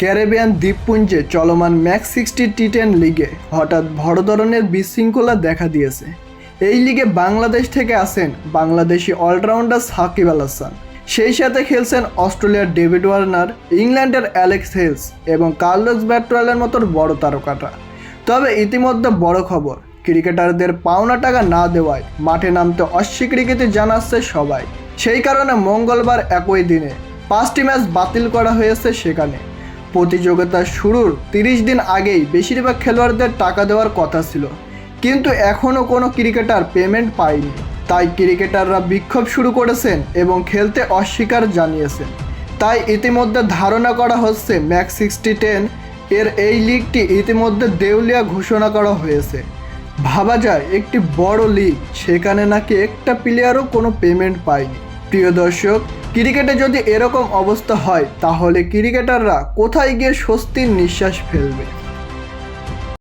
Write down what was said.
Caribbean দ্বীপপুঞ্জে চলমান max 60 টি10 লিগে হঠাৎ বড় ধরনের বিশৃঙ্খলা দেখা দিয়েছে। এই লিগে বাংলাদেশ থেকে আসেন বাংলাদেশি অলরাউন্ডার সাকিব আল হাসান, সেই সাথে খেলছেন অস্ট্রেলিয়ার ডেভিড ওয়ার্নার, ইংল্যান্ডের অ্যালেক্স হেলস এবং কার্লোস ব্যাটওয়ালের মতো বড় তারকাটা। তবে ইতিমধ্যে বড় খবর, ক্রিকেটারদের পাওনা টাকা না দেওয়ায় মাঠে নামতে অস্বীকৃতি জানাচ্ছে সবাই। সেই কারণে মঙ্গলবার একই দিনে 5টি ম্যাচ বাতিল করা হয়েছে। সেখানে প্রতিযোগিতা শুরুর 30 দিন আগেই বেশিরভাগ খেলোয়াড়দের টাকা দেওয়ার কথা ছিল, কিন্তু এখনও কোনো ক্রিকেটার পেমেন্ট পায়নি। তাই ক্রিকেটাররা বিক্ষোভ শুরু করেছেন এবং খেলতে অস্বীকার জানিয়েছেন। তাই ইতিমধ্যে ধারণা করা হচ্ছে ম্যাক্স 60-10 এর এই লিগটি ইতিমধ্যে দেউলিয়া ঘোষণা করা হয়েছে। ভাবা যায় একটি বড় লিগ, সেখানে নাকি একটা প্লেয়ারও কোনো পেমেন্ট পায়নি। প্রিয় দর্শক, ক্রিকেটে যদি এরকম অবস্থা হয় তাহলে ক্রিকেটাররা কোথায় গিয়ে স্বস্তির নিঃশ্বাস ফেলবে?